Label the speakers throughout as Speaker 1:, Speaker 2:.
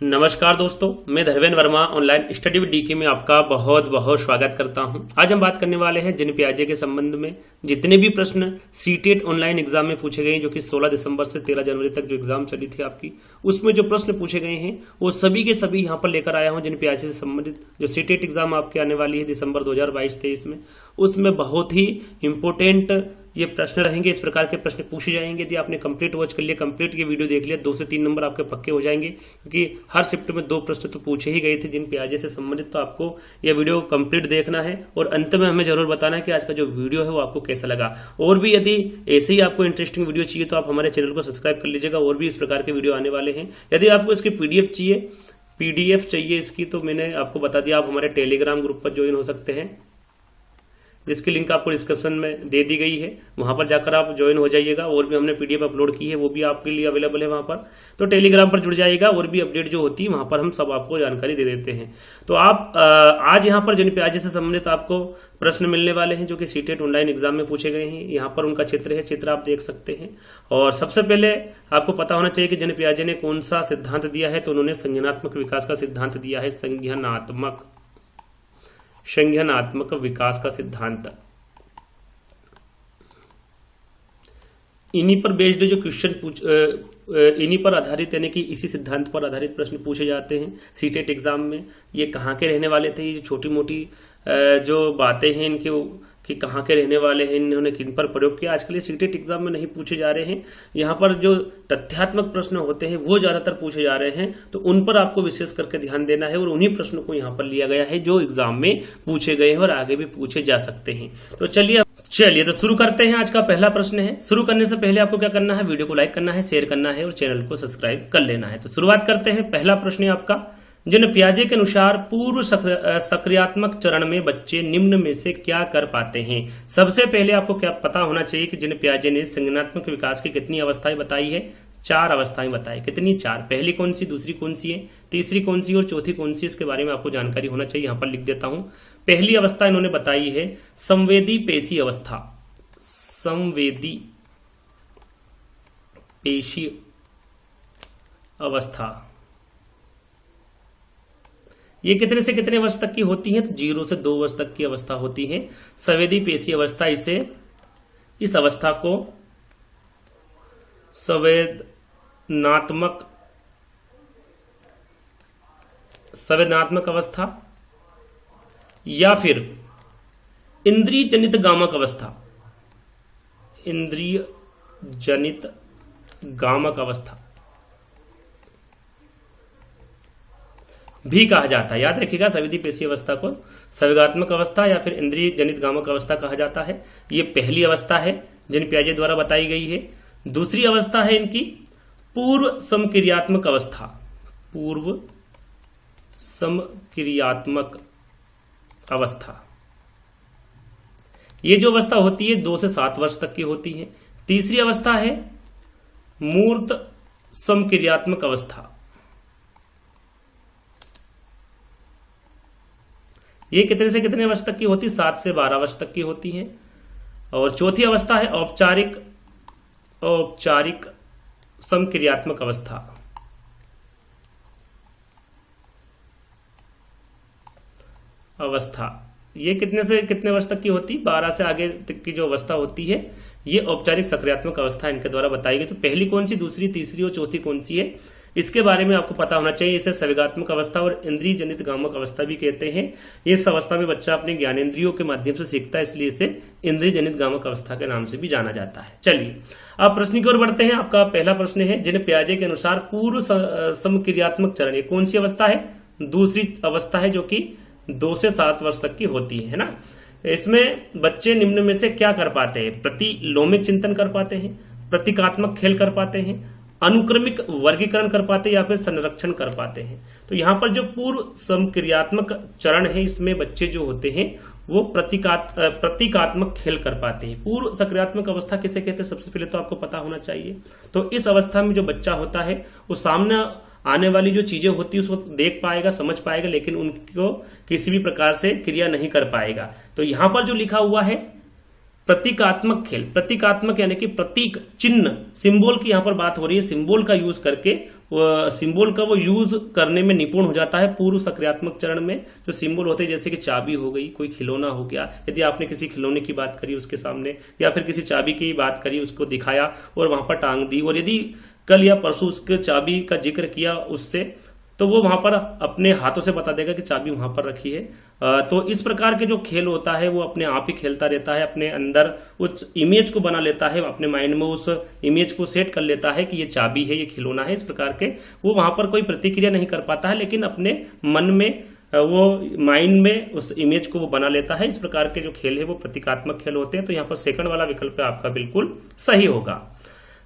Speaker 1: नमस्कार दोस्तों, मैं Dharmendra Verma online study with DK में आपका बहुत बहुत स्वागत करता हूं। आज हम बात करने वाले हैं जिन प्याजे के संबंध में जितने भी प्रश्न सीटेट ऑनलाइन एग्जाम में पूछे गए, जो कि 16 दिसंबर से 13 जनवरी तक जो एग्जाम चली थी आपकी, उसमें जो प्रश्न पूछे गए हैं वो सभी के सभी यहाँ पर लेकर आया हूँ। जिन प्याजे से संबंधित जो सीटेट एग्जाम आपके आने वाली है दिसंबर 2022-23 में, उसमें बहुत ही इंपोर्टेंट ये प्रश्न रहेंगे। इस प्रकार के प्रश्न पूछे जाएंगे। यदि आपने कंप्लीट वॉच कर लिया, कंप्लीट ये वीडियो देख लिया, 2 से 3 नंबर आपके पक्के हो जाएंगे, क्योंकि हर शिफ्ट में 2 प्रश्न तो पूछे ही गए थे जिन प्याजे से संबंधित। तो आपको यह वीडियो कंप्लीट देखना है और अंत में हमें जरूर बताना है कि आज का जो वीडियो है वो आपको कैसा लगा। और भी यदि ऐसे ही आपको इंटरेस्टिंग वीडियो चाहिए तो आप हमारे चैनल को सब्सक्राइब कर लीजिएगा। और भी इस प्रकार के वीडियो आने वाले हैं। यदि आपको इसकी पीडीएफ चाहिए इसकी, तो मैंने आपको बता दिया, आप हमारे टेलीग्राम ग्रुप पर ज्वाइन हो सकते हैं, जिसकी लिंक आपको डिस्क्रिप्शन में दे दी गई है। वहां पर जाकर आप ज्वाइन हो जाइएगा। और भी हमने पीडीएफ अपलोड की है, वो भी आपके लिए अवेलेबल है वहां पर। तो टेलीग्राम पर जुड़ जाइएगा। और भी अपडेट जो होती है वहां पर हम सब आपको जानकारी दे देते हैं। तो आप आज यहाँ पर जिन प्याजे से संबंधित आपको प्रश्न मिलने वाले हैं जो कि सीटेट ऑनलाइन एग्जाम में पूछे गए हैं। यहाँ पर उनका चित्र है, चित्र आप देख सकते हैं। और सबसे पहले आपको पता होना चाहिए कि जिन प्याजे ने कौन सा सिद्धांत दिया है। तो उन्होंने संज्ञानात्मक विकास का सिद्धांत दिया है। संज्ञानात्मक विकास का सिद्धांत। इन्हीं पर बेस्ड जो क्वेश्चन इन्हीं पर आधारित, यानी कि इसी सिद्धांत पर आधारित प्रश्न पूछे जाते हैं सीटेट एग्जाम में। ये कहाँ के रहने वाले थे, ये छोटी मोटी जो बातें हैं इनके कि कहाँ के रहने वाले हैं, इन्होंने किन पर प्रयोग किया, आजकल ये सीटेट एग्जाम में नहीं पूछे जा रहे हैं। यहाँ पर जो तथ्यात्मक प्रश्न होते हैं वो ज्यादातर पूछे जा रहे हैं। तो उन पर आपको विशेष करके ध्यान देना है। और उन्हीं प्रश्नों को यहाँ पर लिया गया है जो एग्जाम में पूछे गए हैं और आगे भी पूछे जा सकते हैं। तो चलिए तो शुरू करते हैं। आज का पहला प्रश्न है। शुरू करने से पहले आपको क्या करना है, वीडियो को लाइक करना है, शेयर करना है और चैनल को सब्सक्राइब कर लेना है। तो शुरुआत करते हैं। पहला प्रश्न है आपका, जिन प्याजे के अनुसार पूर्व सक्रियात्मक चरण में बच्चे निम्न में से क्या कर पाते हैं। सबसे पहले आपको क्या पता होना चाहिए कि जिन प्याजे ने संज्ञानात्मक विकास की कितनी अवस्थाएं बताई है, 4 अवस्थाएं बताई। कितनी? 4। पहली कौन सी, दूसरी कौन सी है, तीसरी कौन सी और चौथी कौन सी, इसके बारे में आपको जानकारी होना चाहिए। यहां पर लिख देता हूं। पहली अवस्था इन्होंने बताई है संवेदी पेशी अवस्था। संवेदी पेशी अवस्था ये कितने से कितने वर्ष तक की होती है? तो 0 से 2 वर्ष तक की अवस्था होती है संवेदी पेशी अवस्था। इस अवस्था को संवेदनात्मक अवस्था या फिर इंद्रिय जनित गामक अवस्था, इंद्रिय जनित गामक अवस्था भी कहा जाता है। याद रखिएगा, संवेदी पेशी अवस्था को संवेगात्मक अवस्था या फिर इंद्रिय जनित गामक अवस्था कहा जाता है। ये पहली अवस्था है जिन प्याजे द्वारा बताई गई है। दूसरी अवस्था है इनकी पूर्व समक्रियात्मक अवस्था। पूर्व समक्रियात्मक अवस्था, ये जो अवस्था होती है 2 से 7 वर्ष तक की होती है। तीसरी अवस्था है मूर्त समक्रियात्मक अवस्था। ये कितने से कितने वर्ष तक की होती है? 7 से 12 वर्ष तक की होती है। और चौथी अवस्था है औपचारिक समक्रियात्मक अवस्था। ये कितने से कितने वर्ष तक की होती? 12 से आगे तक की जो अवस्था होती है ये औपचारिक सक्रियात्मक अवस्था इनके द्वारा बताई गई। तो पहली कौन सी, दूसरी, तीसरी और चौथी कौन सी है, इसके बारे में आपको पता होना चाहिए। इसे संवेगात्मक अवस्था और इंद्रिय जनित गामक अवस्था भी कहते हैं। इस अवस्था में बच्चा अपने ज्ञानेंद्रियों के माध्यम से सीखता है, इसलिए इसे इंद्रिय जनित गामक अवस्था के नाम से भी जाना जाता है। चलिए अब प्रश्न की ओर बढ़ते हैं। आपका पहला प्रश्न है, जिन प्याजे के अनुसार पूर्व समक्रियात्मक चरण, ये कौन सी अवस्था है? दूसरी अवस्था है, जो कि 2 से 7 वर्ष तक की होती है ना। इसमें बच्चे निम्न में से क्या कर पाते हैं? प्रतिलोमिक चिंतन कर पाते हैं, प्रतीकात्मक खेल कर पाते हैं, अनुक्रमिक वर्गीकरण कर पाते हैं या फिर संरक्षण कर पाते हैं। तो यहाँ पर जो पूर्व समक्रियात्मक चरण है, इसमें बच्चे जो होते हैं वो प्रतीकात्मक खेल कर पाते हैं। पूर्व सक्रियात्मक अवस्था किसे कहते हैं, सबसे पहले तो आपको पता होना चाहिए। तो इस अवस्था में जो बच्चा होता है वो सामने आने वाली जो चीजें होती है उसको देख पाएगा, समझ पाएगा, लेकिन उनको किसी भी प्रकार से क्रिया नहीं कर पाएगा। तो यहां पर जो लिखा हुआ है प्रतीकात्मक खेल, प्रतीकात्मक यानी कि प्रतीक, चिन्ह, सिंबल की यहां पर बात हो रही है। सिंबल का यूज करके सिंबल का वो यूज करने में निपुण हो जाता है पूर्व सक्रियात्मक चरण में। जो सिंबल होते हैं जैसे कि चाबी हो गई, कोई खिलौना हो गया, यदि आपने किसी खिलौने की बात करी उसके सामने, या फिर किसी चाबी की बात करी, उसको दिखाया और वहां पर टांग दी, और यदि कल या परसों उसके चाबी का जिक्र किया उससे, तो वो वहां पर अपने हाथों से बता देगा कि चाबी वहां पर रखी है। तो इस प्रकार के जो खेल होता है वो अपने आप ही खेलता रहता है, अपने अंदर उस इमेज को बना लेता है, अपने माइंड में उस इमेज को सेट कर लेता है कि ये चाबी है, ये खिलौना है। इस प्रकार के वो वहां पर कोई प्रतिक्रिया नहीं कर पाता है, लेकिन अपने मन में वो माइंड में उस इमेज को वो बना लेता है। इस प्रकार के जो खेल है वो प्रतीकात्मक खेल होते हैं। तो यहाँ पर सेकंड वाला विकल्प आपका बिल्कुल सही होगा।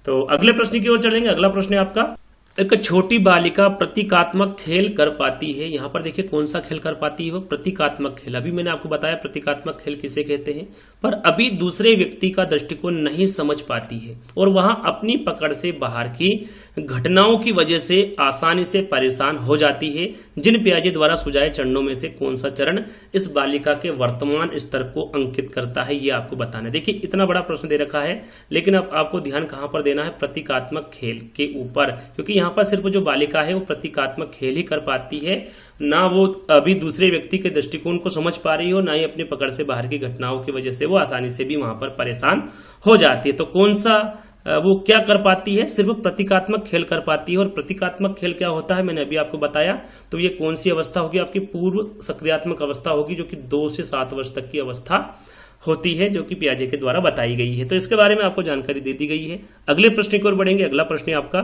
Speaker 1: तो अगले प्रश्न की ओर चलेंगे। अगला प्रश्न है आपका, एक छोटी बालिका प्रतीकात्मक खेल कर पाती है। यहां पर देखिए कौन सा खेल कर पाती है, वो प्रतीकात्मक खेल। अभी मैंने आपको बताया प्रतीकात्मक खेल किसे कहते हैं, पर अभी दूसरे व्यक्ति का दृष्टिकोण नहीं समझ पाती है और वहां अपनी पकड़ से बाहर की घटनाओं की वजह से आसानी से परेशान हो जाती है। जिन पियाजे द्वारा सुझाए चरणों में से कौन सा चरण इस बालिका के वर्तमान स्तर को अंकित करता है, ये आपको बताना है। देखिए इतना बड़ा प्रश्न दे रखा है, लेकिन अब आपको ध्यान कहां पर देना है, प्रतीकात्मक खेल के ऊपर, क्योंकि यहाँ पर सिर्फ जो बालिका है वो प्रतीकात्मक खेल ही कर पाती है, ना वो अभी दूसरे व्यक्ति के दृष्टिकोण को समझ पा रही हो, ना ही अपने पकड़ से बाहर की घटनाओं की वजह से वो आसानी से भी वहां पर परेशान हो जाती है। तो कौन सा वो क्या कर पाती है, सिर्फ प्रतीकात्मक खेल कर पाती है। और प्रतीकात्मक खेल क्या होता है मैंने अभी आपको बताया। तो ये कौन सी अवस्था होगी, आपकी पूर्व सक्रियात्मक अवस्था होगी, जो कि 2 से 7 वर्ष तक की अवस्था होती है, जो कि पियाजे के द्वारा बताई गई है। तो इसके बारे में आपको जानकारी दे दी गई है। अगले प्रश्न की ओर बढ़ेंगे। अगला प्रश्न है आपका,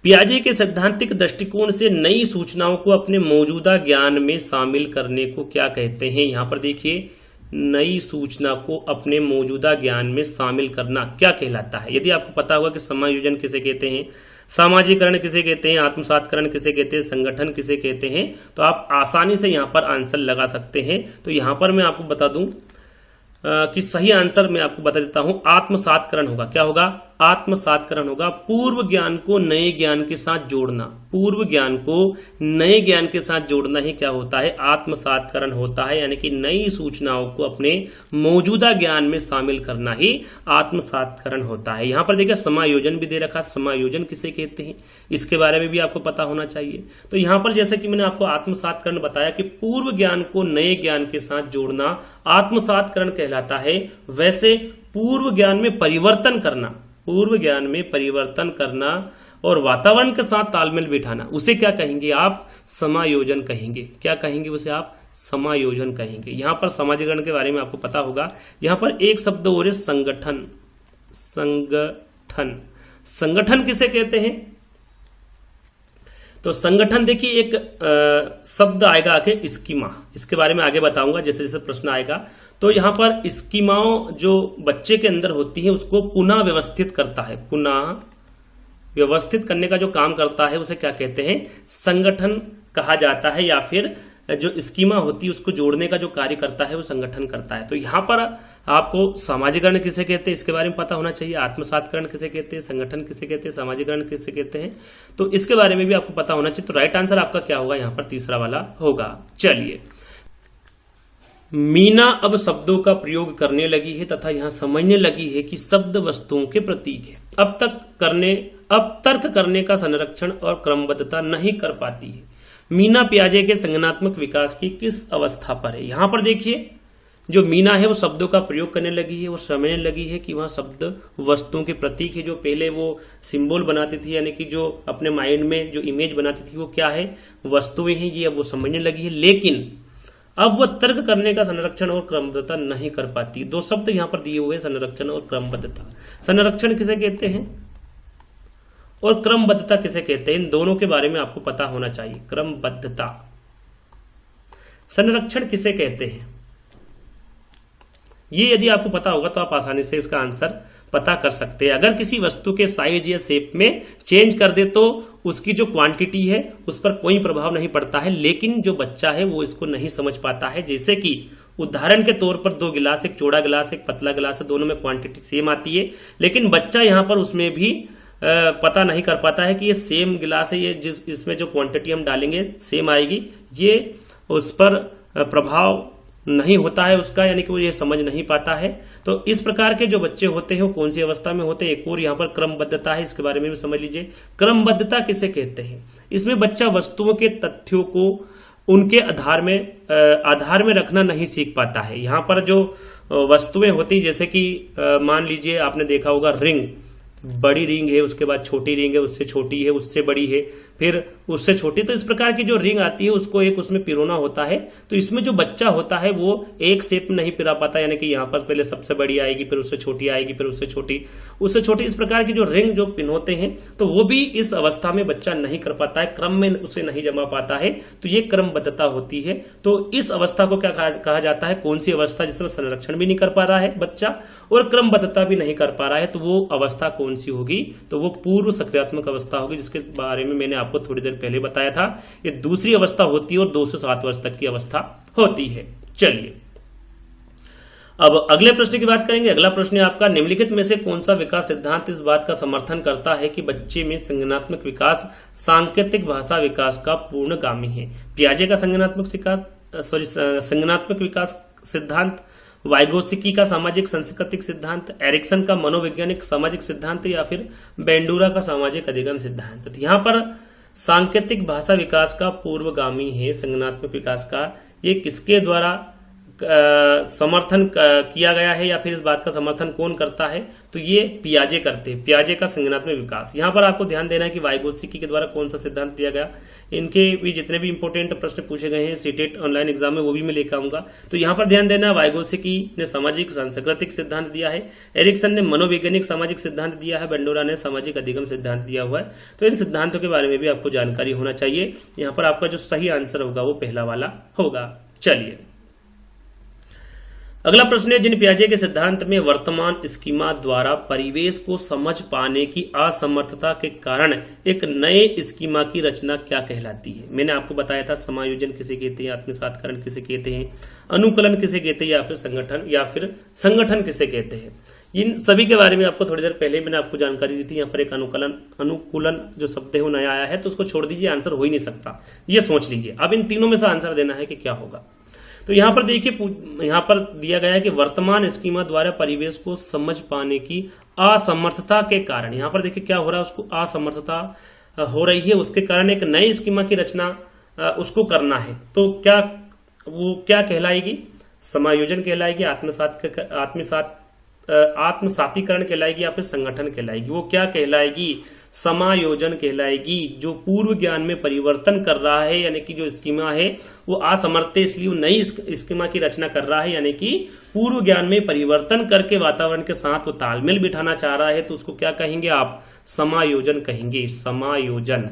Speaker 1: पियाजे के सैद्धांतिक दृष्टिकोण से नई सूचनाओं को अपने मौजूदा ज्ञान में शामिल करने को क्या कहते हैं। यहां पर देखिए नई सूचना को अपने मौजूदा ज्ञान में शामिल करना क्या कहलाता है। यदि आपको पता होगा कि समायोजन किसे कहते हैं, सामाजिकरण किसे कहते हैं, आत्मसातकरण किसे कहते हैं, संगठन किसे कहते हैं, तो आप आसानी से यहां पर आंसर लगा सकते हैं। तो यहां पर मैं आपको बता दूं कि सही आंसर मैं आपको बता देता हूं, आत्मसातकरण होगा। क्या होगा, आत्मसातकरण होगा। पूर्व ज्ञान को नए ज्ञान के साथ जोड़ना, पूर्व ज्ञान को नए ज्ञान के साथ जोड़ना ही क्या होता है, आत्मसातकरण होता है। यानी कि नई सूचनाओं को अपने मौजूदा ज्ञान में शामिल करना ही आत्मसातकरण होता है। यहां पर देखिए समायोजन भी दे रखा, समायोजन किसे कहते हैं इसके बारे में भी आपको पता होना चाहिए। तो यहां पर जैसे कि मैंने आपको आत्मसातकरण बताया कि पूर्व ज्ञान को नए ज्ञान के साथ जोड़ना आत्मसातकरण कहलाता है, वैसे पूर्व ज्ञान में परिवर्तन करना, पूर्व ज्ञान में परिवर्तन करना और वातावरण के साथ तालमेल बिठाना, उसे क्या कहेंगे आप, समायोजन कहेंगे। क्या कहेंगे उसे आप, समायोजन कहेंगे। यहां पर समाजीकरण के बारे में आपको पता होगा। यहां पर एक शब्द और है संगठन, संगठन। संगठन किसे कहते हैं, तो संगठन देखिए एक शब्द आएगा आगे स्कीमा, इसके बारे में आगे बताऊंगा जैसे जैसे प्रश्न आएगा। तो यहां पर स्कीमाओं जो बच्चे के अंदर होती है उसको पुनः व्यवस्थित करता है, पुनः व्यवस्थित करने का जो काम करता है उसे क्या कहते हैं, संगठन कहा जाता है। या फिर जो स्कीमा होती है उसको जोड़ने का जो कार्य करता है वो संगठन करता है। तो यहां पर आपको सामाजिकरण किसे कहते हैं इसके बारे में पता होना चाहिए, आत्मसातकरण किसे कहते हैं, संगठन किसे कहते हैं, सामाजिकरण किसे कहते हैं, तो इसके बारे में भी आपको पता होना चाहिए। तो राइट आंसर आपका क्या होगा, यहां पर तीसरा वाला होगा। चलिए, मीना अब शब्दों का प्रयोग करने लगी है तथा यहां समझने लगी है कि शब्द वस्तुओं के प्रतीक है। अब तर्क करने का संरक्षण और क्रमबद्धता नहीं कर पाती है। मीना पियाजे के संज्ञानात्मक विकास की किस अवस्था पर है। यहां पर देखिए जो मीना है वो शब्दों का प्रयोग करने लगी है, वो समझने लगी है कि वह शब्द वस्तुओं के प्रतीक है। जो पहले वो सिंबल बनाती थी, यानी कि जो अपने माइंड में जो इमेज बनाती थी वो क्या है, वस्तुएं हैं, ये अब वो समझने लगी है। लेकिन अब वह तर्क करने का संरक्षण और क्रमबद्धता नहीं कर पाती। 2 शब्द यहां पर दिए हुए, संरक्षण और क्रमबद्धता। संरक्षण किसे कहते हैं और क्रमबद्धता किसे कहते हैं, इन दोनों के बारे में आपको पता होना चाहिए। क्रमबद्धता, संरक्षण किसे कहते हैं, ये यदि आपको पता होगा तो आप आसानी से इसका आंसर पता कर सकते हैं। अगर किसी वस्तु के साइज या शेप में चेंज कर दे तो उसकी जो क्वांटिटी है उस पर कोई प्रभाव नहीं पड़ता है, लेकिन जो बच्चा है वो इसको नहीं समझ पाता है। जैसे कि उदाहरण के तौर पर 2 गिलास, एक चौड़ा गिलास एक पतला गिलास है, दोनों में क्वांटिटी सेम आती है, लेकिन बच्चा यहां पर उसमें भी पता नहीं कर पाता है कि ये सेम गिलास है, ये इसमें जो क्वांटिटी हम डालेंगे सेम आएगी, ये उस पर प्रभाव नहीं होता है उसका, यानी कि वो ये समझ नहीं पाता है। तो इस प्रकार के जो बच्चे होते हैं वो कौन सी अवस्था में होते हैं। एक और यहाँ पर क्रमबद्धता है, इसके बारे में भी समझ लीजिए। क्रमबद्धता किसे कहते हैं? इसमें बच्चा वस्तुओं के तथ्यों को उनके आधार में रखना नहीं सीख पाता है। यहाँ पर जो वस्तुएं होती, जैसे कि मान लीजिए आपने देखा होगा रिंग, बड़ी रिंग है, उसके बाद छोटी रिंग है, उससे छोटी है, उससे बड़ी है, फिर उससे छोटी। तो इस प्रकार की जो रिंग आती है उसको एक उसमें पिरोना होता है। तो इसमें जो बच्चा होता है वो एक शेप नहीं पिरा पाता, यानी कि यहाँ पर पहले सबसे बड़ी आएगी, फिर उससे छोटी आएगी, फिर उससे छोटी, उससे छोटी। इस प्रकार की जो रिंग जो पिनोते हैं, तो वो भी इस अवस्था में बच्चा नहीं कर पाता है, क्रम में उसे नहीं जमा पाता है। तो ये क्रमबद्धता होती है। तो इस अवस्था को क्या कहा जाता है? कौन सी अवस्था जिसमें संरक्षण भी नहीं कर पा रहा है बच्चा और क्रमबद्धता भी नहीं कर पा रहा है, तो वो अवस्था कौन सी होगी? तो वो पूर्व सक्रियात्मक अवस्था होगी, जिसके बारे में मैंने आपको थोड़ी देर पहले बताया था। ये दूसरी अवस्था होती है और 2 से 7 वर्ष तक की अवस्था होती है। चलिए अब अगले प्रश्न की बात करेंगे। अगला प्रश्न है आपका, निम्नलिखित में से कौन सा विकास सिद्धांत इस बात का समर्थन करता है कि बच्चे में संज्ञानात्मक विकास सांकेतिक भाषा विकास का पूर्णगामी है? पियाजे का संज्ञानात्मक विकास सिद्धांत, वाइगोत्स्की का सामाजिक सांस्कृतिक सिद्धांत, एरिक्सन का मनोवैज्ञानिक सामाजिक सिद्धांत, या फिर बेंडूरा का सामाजिक अधिगम सिद्धांत। तो यहाँ पर सांकेतिक भाषा विकास का पूर्वगामी है संज्ञानात्मक विकास का। ये किसके द्वारा समर्थन किया गया है, या फिर इस बात का समर्थन कौन करता है? तो ये पियाजे करते हैं, पियाजे का संज्ञानात्मक विकास। यहाँ पर आपको ध्यान देना है कि वाइगोत्स्की के द्वारा कौन सा सिद्धांत दिया गया। इनके भी जितने भी इंपोर्टेंट प्रश्न पूछे गए हैं सीटेट ऑनलाइन एग्जाम में, वो भी मैं लेकर आऊंगा। तो यहाँ पर ध्यान देना, वाइगोत्स्की ने सामाजिक सांस्कृतिक सिद्धांत दिया है, एरिक्सन ने मनोवैज्ञानिक सामाजिक सिद्धांत दिया है, बेंडोरा ने सामाजिक अधिगम सिद्धांत दिया हुआ है। तो इन सिद्धांतों के बारे में भी आपको जानकारी होना चाहिए। यहाँ पर आपका जो सही आंसर होगा वो पहला वाला होगा। चलिए अगला प्रश्न है, जिन पियाजे के सिद्धांत में वर्तमान स्कीमा द्वारा परिवेश को समझ पाने की असमर्थता के कारण एक नए स्कीमा की रचना क्या कहलाती है? मैंने आपको बताया था समायोजन किसे कहते हैं, आत्मसातकरण किसे कहते हैं, अनुकूलन किसे कहते हैं, या फिर संगठन किसे कहते हैं। इन सभी के बारे में आपको थोड़ी देर पहले मैंने आपको जानकारी दी थी। यहाँ पर एक अनुकूलन जो शब्द है वो नया आया है, तो उसको छोड़ दीजिए, आंसर हो ही नहीं सकता, ये सोच लीजिए। अब इन तीनों में से आंसर देना है कि क्या होगा। तो यहाँ पर देखिए, यहाँ पर दिया गया है कि वर्तमान स्कीमा द्वारा परिवेश को समझ पाने की असमर्थता के कारण, यहाँ पर देखिए क्या हो रहा है, उसको असमर्थता हो रही है, उसके कारण एक नई स्कीमा की रचना उसको करना है। तो वो क्या कहलाएगी? समायोजन कहलाएगी, आत्मसातीकरण कहलाएगी, या फिर संगठन कहलाएगी? वो क्या कहलाएगी? समायोजन कहलाएगी। जो पूर्व ज्ञान में परिवर्तन कर रहा है, यानी कि जो स्कीमा है वो असमर्थ है, इसलिए वो नई स्कीमा की रचना कर रहा है, यानी कि पूर्व ज्ञान में परिवर्तन करके वातावरण के साथ वो तालमेल बिठाना चाह रहा है। तो उसको क्या कहेंगे आप? समायोजन कहेंगे, समायोजन।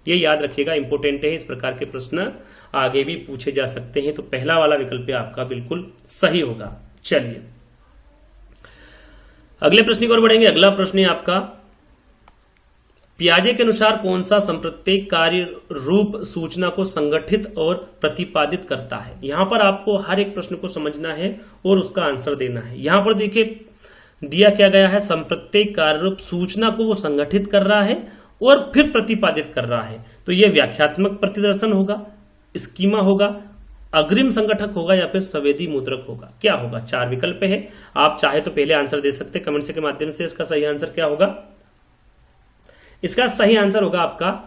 Speaker 1: ये याद रखिएगा, इंपोर्टेंट है। इस प्रकार के प्रश्न आगे भी पूछे जा सकते हैं। तो पहला वाला विकल्प आपका बिल्कुल सही होगा। चलिए अगले प्रश्न की ओर बढ़ेंगे। अगला प्रश्न है आपका, पियाजे के अनुसार कौन सा संप्रत्येक कार्य रूप सूचना को संगठित और प्रतिपादित करता है? यहां पर आपको हर एक प्रश्न को समझना है और उसका आंसर देना है। यहां पर देखिए दिया क्या गया है, संप्रत्येक कार्य रूप सूचना को वो संगठित कर रहा है और फिर प्रतिपादित कर रहा है। तो यह व्याख्यात्मक प्रतिदर्शन होगा, स्कीमा होगा, अग्रिम संगठक होगा, या फिर संवेदी मुद्रक होगा। क्या होगा? 4 विकल्प है, आप चाहे तो पहले आंसर दे सकते कमेंट से के माध्यम से। इसका सही आंसर क्या होगा? इसका सही आंसर होगा आपका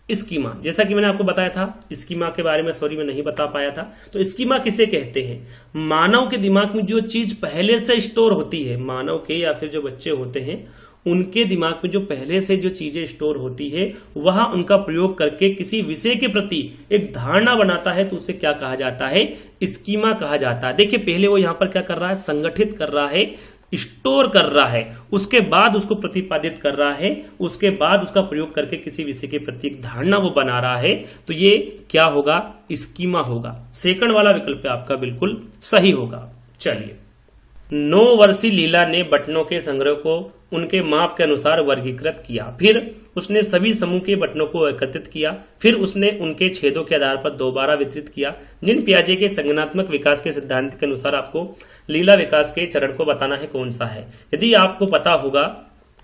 Speaker 1: स्कीमा। जैसा कि मैंने आपको बताया था, स्कीमा के बारे में मैं नहीं बता पाया था। तो स्कीमा किसे कहते हैं? मानव के दिमाग में जो चीज पहले से स्टोर होती है, मानव के या फिर जो बच्चे होते हैं उनके दिमाग में जो पहले से जो चीजें स्टोर होती है, वह उनका प्रयोग करके किसी विषय के प्रति एक धारणा बनाता है, तो उसे क्या कहा जाता है? स्कीमा कहा जाता है। देखिए पहले वो यहां पर क्या कर रहा है? संगठित कर रहा है, स्टोर कर रहा है, उसके बाद उसको प्रतिपादित कर रहा है, उसके बाद उसका प्रयोग करके किसी विषय के प्रति एक धारणा वो बना रहा है। तो ये क्या होगा? स्कीमा होगा। सेकंड वाला विकल्प आपका बिल्कुल सही होगा। चलिए 9 वर्षीय लीला ने बटनों के संग्रह को उनके माप के अनुसार वर्गीकृत किया, फिर उसने सभी समूह के बटनों को एकत्रित किया, फिर उसने उनके छेदों के आधार पर दोबारा वितरित किया। जिन पियाजे के संज्ञानात्मक विकास के सिद्धांत के अनुसार आपको लीला विकास के चरण को बताना है कौन सा है। यदि आपको पता होगा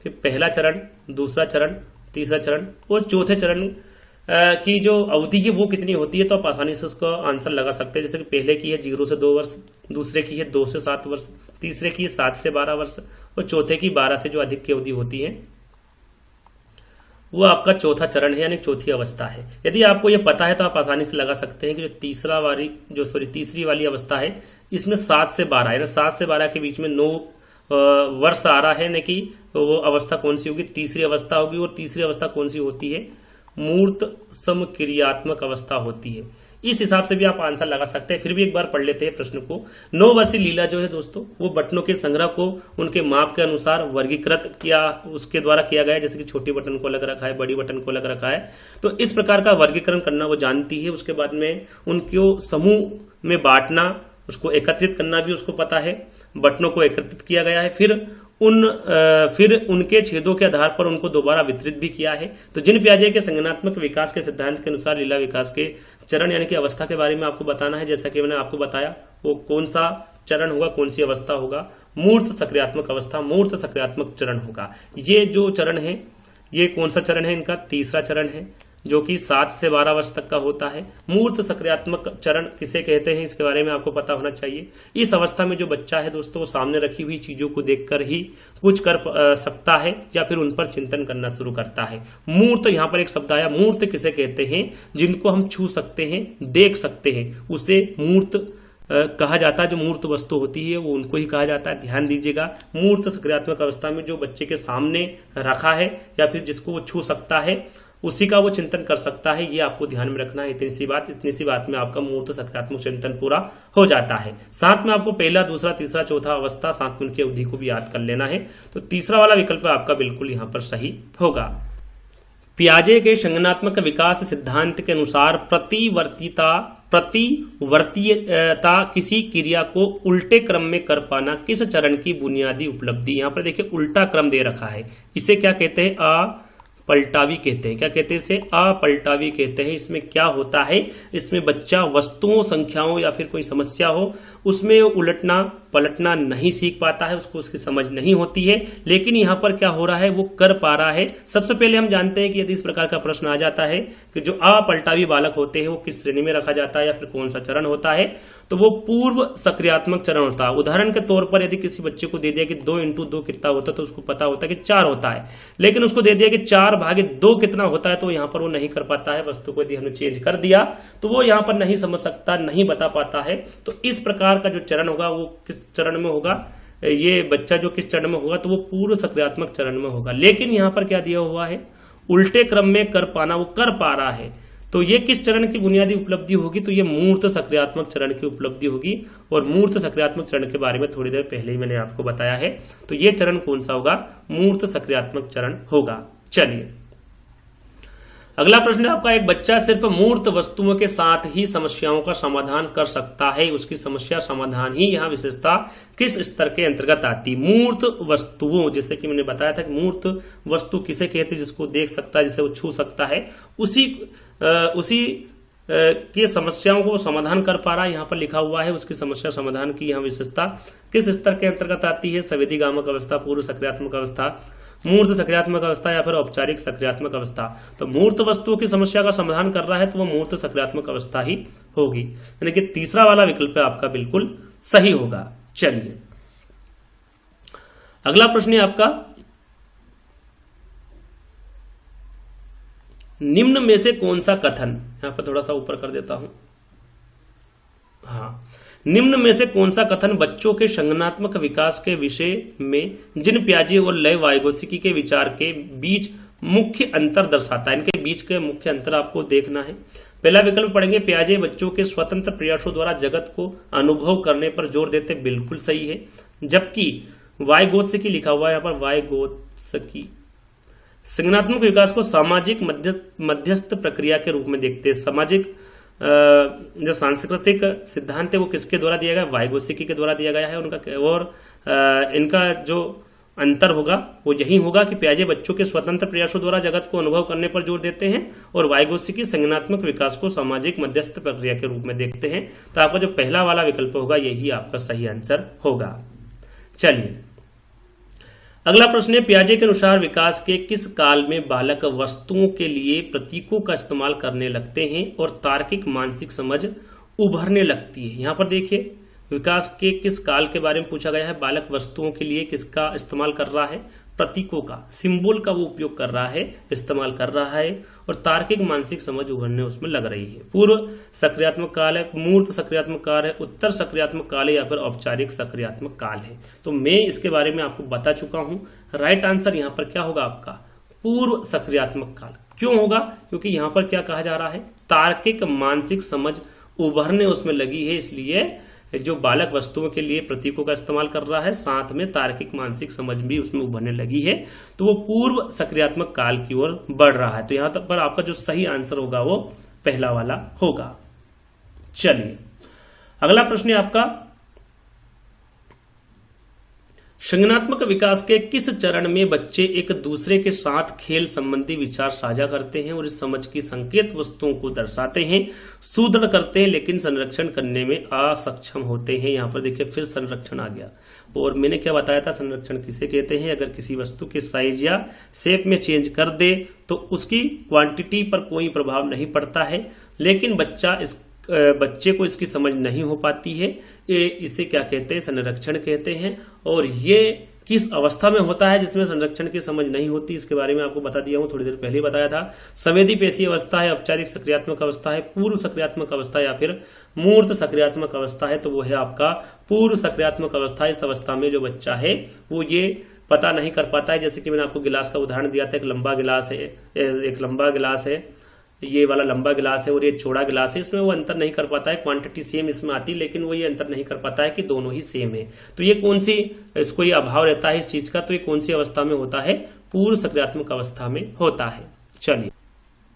Speaker 1: कि पहला चरण, दूसरा चरण, तीसरा चरण और चौथे चरण की जो अवधि है वो कितनी होती है, तो आप आसानी से उसका आंसर लगा सकते हैं। जैसे कि पहले की है 0 से 2 वर्ष, दूसरे की है 2 से 7 वर्ष, तीसरे की है 7 से 12 वर्ष और चौथे की 12 से जो अधिक की अवधि होती है वो आपका चौथा चरण है, यानी चौथी अवस्था है। यदि आपको ये पता है तो आप आसानी से लगा सकते हैं कि जो तीसरी वाली अवस्था है इसमें 7 से 12 है, 7 से 12 के बीच में 9 वर्ष आ रहा है, न कि वो अवस्था कौन सी होगी, तीसरी अवस्था होगी। और तीसरी अवस्था कौन सी होती है, मूर्त समक्रियात्मक अवस्था होती है। इस हिसाब से भी आप आंसर लगा सकते हैं। फिर भी एक बार पढ़ लेते हैं प्रश्न को। 9 वर्षीय लीला जो है दोस्तों, वो बटनों के संग्रह को उनके माप के अनुसार वर्गीकृत किया उसके द्वारा किया गया है। जैसे कि छोटी बटन को अलग रखा है, बड़ी बटन को अलग रखा है, तो इस प्रकार का वर्गीकरण करना वो जानती है। उसके बाद में उनको समूह में बांटना, उसको एकत्रित करना भी उसको पता है। बटनों को एकत्रित किया गया है, फिर उनके छेदों के आधार पर उनको दोबारा वितरित भी किया है। तो जिन पियाजे के संज्ञानात्मक विकास के सिद्धांत के अनुसार लीला विकास के चरण यानी कि अवस्था के बारे में आपको बताना है। जैसा कि मैंने आपको बताया वो कौन सा चरण होगा, कौन सी अवस्था होगा, मूर्त सक्रियात्मक अवस्था, मूर्त सक्रियात्मक चरण होगा। ये जो चरण है ये कौन सा चरण है, इनका तीसरा चरण है, जो कि 7 से 12 वर्ष तक का होता है। मूर्त सक्रियात्मक चरण किसे कहते हैं, इसके बारे में आपको पता होना चाहिए। इस अवस्था में जो बच्चा है दोस्तों, वो सामने रखी हुई चीजों को देखकर ही कुछ कर सकता है या फिर उन पर चिंतन करना शुरू करता है। मूर्त, यहाँ पर एक शब्द आया, मूर्त किसे कहते हैं, जिनको हम छू सकते हैं, देख सकते हैं, उसे मूर्त कहा जाता है। जो मूर्त वस्तु होती है वो उनको ही कहा जाता है। ध्यान दीजिएगा, मूर्त सक्रियात्मक अवस्था में जो बच्चे के सामने रखा है या फिर जिसको वो छू सकता है उसी का वो चिंतन कर सकता है, ये आपको ध्यान में रखना है। इतनी सी बात में आपका मूर्त सकारात्मक चिंतन पूरा हो जाता है। साथ में आपको पहला, दूसरा, तीसरा, चौथा अवस्था, साथ में उनकी अवधि को भी याद कर लेना है। तो तीसरा वाला विकल्प आपका बिल्कुल यहां पर सही होगा। पियाजे के संज्ञानात्मक विकास सिद्धांत के अनुसार प्रतिवर्तीयता किसी क्रिया को उल्टे क्रम में कर पाना किस चरण की बुनियादी उपलब्धि। यहां पर देखिए उल्टा क्रम दे रखा है, इसे क्या कहते हैं, अपलटावी कहते हैं। क्या कहते हैं इसे, अपलटावी कहते हैं। इसमें क्या होता है, इसमें बच्चा वस्तुओं, संख्याओं या फिर कोई समस्या हो उसमें उलटना पलटना नहीं सीख पाता है, उसको उसकी समझ नहीं होती है। लेकिन यहां पर क्या हो रहा है, वो कर पा रहा है। सबसे पहले हम जानते हैं कि यदि इस प्रकार का प्रश्न आ जाता है कि जो अपलटावी बालक होते हैं वो किस श्रेणी में रखा जाता है या फिर कौन सा चरण होता है, तो वो पूर्व सक्रियात्मक चरण होता है। उदाहरण के तौर पर यदि किसी बच्चे को दे दिया कि 2 × 2 कितना होता है, तो उसको पता होता है कि 4 होता है। लेकिन उसको दे दिया कि 4/2 कितना होता है, तो यहां पर वो नहीं कर पाता है। वस्तु को यदि हमने चेंज कर दिया तो वो यहां पर नहीं समझ सकता, नहीं बता पाता है। तो इस प्रकार का जो चरण होगा वो किस चरण में होगा, ये बच्चा जो किस चरण में होगा, तो वो पूर्व सक्रियात्मक चरण में होगा। लेकिन यहां पर क्या दिया हुआ है, उल्टे क्रम में कर पाना, वो कर पा रहा है। तो ये किस चरण की बुनियादी उपलब्धि होगी, तो ये मूर्त सक्रियात्मक चरण की उपलब्धि होगी। और मूर्त सक्रियात्मक चरण के बारे में थोड़ी देर पहले ही मैंने आपको बताया है। तो ये चरण कौन सा होगा, मूर्त सक्रियात्मक चरण होगा। चलिए अगला प्रश्न है आपका, एक बच्चा सिर्फ मूर्त वस्तुओं के साथ ही समस्याओं का समाधान कर सकता है, उसकी समस्या समाधान ही यहाँ विशेषता किस स्तर के अंतर्गत आती। मूर्त वस्तुओं, जैसे कि मैंने बताया था कि मूर्त वस्तु किसे कहते हैं, जिसको देख सकता है, जिसे वो छू सकता है, उसी की समस्याओं को समाधान कर पा रहा है। यहाँ पर लिखा हुआ है उसकी समस्या समाधान की यहाँ विशेषता किस स्तर के अंतर्गत आती है, संवेदीगामक अवस्था, पूर्व सक्रियात्मक अवस्था, मूर्त सक्रियात्मक अवस्था या फिर औपचारिक सक्रियात्मक अवस्था। तो मूर्त वस्तुओं की समस्या का समाधान कर रहा है तो वो मूर्त सक्रियात्मक अवस्था ही होगी, यानी कि तीसरा वाला विकल्प आपका बिल्कुल सही होगा। चलिए अगला प्रश्न है आपका, निम्न में से कौन सा कथन, यहां पर थोड़ा सा ऊपर कर देता हूं, हाँ, निम्न में से कौन सा कथन बच्चों के संज्ञानात्मक विकास के विषय में जिन पियाजे और लय वाइगोत्स्की के विचार के बीच मुख्य अंतर दर्शाता है। इनके बीच के मुख्य अंतर आपको देखना है। पहला विकल्प पढ़ेंगे, पियाजे बच्चों के स्वतंत्र प्रयासों द्वारा जगत को अनुभव करने पर जोर देते, बिल्कुल सही है। जबकि वाइगोत्स्की लिखा हुआ है यहाँ पर, वाइगोत्स्की संज्ञानात्मक विकास को सामाजिक मध्यस्थ प्रक्रिया के रूप में देखते हैं। सामाजिक जो सांस्कृतिक सिद्धांत है वो किसके द्वारा दिया गया, वाइगोत्स्की के द्वारा दिया गया है उनका। और इनका जो अंतर होगा वो यही होगा कि पियाजे बच्चों के स्वतंत्र प्रयासों द्वारा जगत को अनुभव करने पर जोर देते हैं और वाइगोत्स्की संज्ञानात्मक विकास को सामाजिक मध्यस्थ प्रक्रिया के रूप में देखते हैं। तो आपका जो पहला वाला विकल्प होगा यही आपका सही आंसर होगा। चलिए अगला प्रश्न है, पियाजे के अनुसार विकास के किस काल में बालक वस्तुओं के लिए प्रतीकों का इस्तेमाल करने लगते हैं और तार्किक मानसिक समझ उभरने लगती है। यहाँ पर देखिए विकास के किस काल के बारे में पूछा गया है। बालक वस्तुओं के लिए किसका इस्तेमाल कर रहा है, प्रतीकों का, सिंबल का वो उपयोग कर रहा है, इस्तेमाल कर रहा है और तार्किक मानसिक समझ उभरने उसमें लग रही है। पूर्व सक्रियात्मक काल है, मूर्त सक्रियात्मक काल है, उत्तर सक्रियात्मक काल है या फिर औपचारिक सक्रियात्मक काल है। तो मैं इसके बारे में आपको बता चुका हूं। राइट आंसर यहाँ पर क्या होगा आपका, पूर्व सक्रियात्मक काल। क्यों होगा, क्योंकि यहाँ पर क्या कहा जा रहा है, तार्किक मानसिक समझ उभरने उसमें लगी है, इसलिए जो बालक वस्तुओं के लिए प्रतीकों का इस्तेमाल कर रहा है साथ में तार्किक मानसिक समझ भी उसमें उभरने लगी है, तो वो पूर्व सक्रियात्मक काल की ओर बढ़ रहा है। तो यहां तक पर आपका जो सही आंसर होगा वो पहला वाला होगा। चलिए अगला प्रश्न है आपका, संज्ञानात्मक विकास के किस चरण में बच्चे एक दूसरे के साथ खेल संबंधी विचार साझा करते हैं और इस समझ की संकेत वस्तुओं को दर्शाते हैं, सुदृढ़ करते हैं लेकिन संरक्षण करने में असक्षम होते हैं। यहाँ पर देखिए फिर संरक्षण आ गया। और मैंने क्या बताया था, संरक्षण किसे कहते हैं, अगर किसी वस्तु के साइज या शेप में चेंज कर दे तो उसकी क्वांटिटी पर कोई प्रभाव नहीं पड़ता है, लेकिन बच्चे को इसकी समझ नहीं हो पाती है, इसे क्या कहते हैं, संरक्षण कहते हैं। और ये किस अवस्था में होता है जिसमें संरक्षण की समझ नहीं होती, इसके बारे में आपको बता दिया हूं, थोड़ी देर पहले बताया था। संवेदी पेशी अवस्था है, औपचारिक सक्रियात्मक अवस्था है, पूर्व सक्रियात्मक अवस्था या फिर मूर्त सक्रियात्मक अवस्था है, तो वो है आपका पूर्व सक्रियात्मक अवस्था। इस अवस्था में जो बच्चा है वो ये पता नहीं कर पाता है, जैसे कि मैंने आपको गिलास का उदाहरण दिया था, एक लंबा गिलास है, ये वाला लंबा गिलास है और ये चौड़ा गिलास है, इसमें वो अंतर नहीं कर पाता है, क्वांटिटी सेम इसमें आती है लेकिन वो ये अंतर नहीं कर पाता है कि दोनों ही सेम है। तो ये कौन सी, इसको ये अभाव रहता है इस चीज का, तो ये कौन सी अवस्था में होता है, पूर्व सक्रियात्मक अवस्था में होता है। चलिए,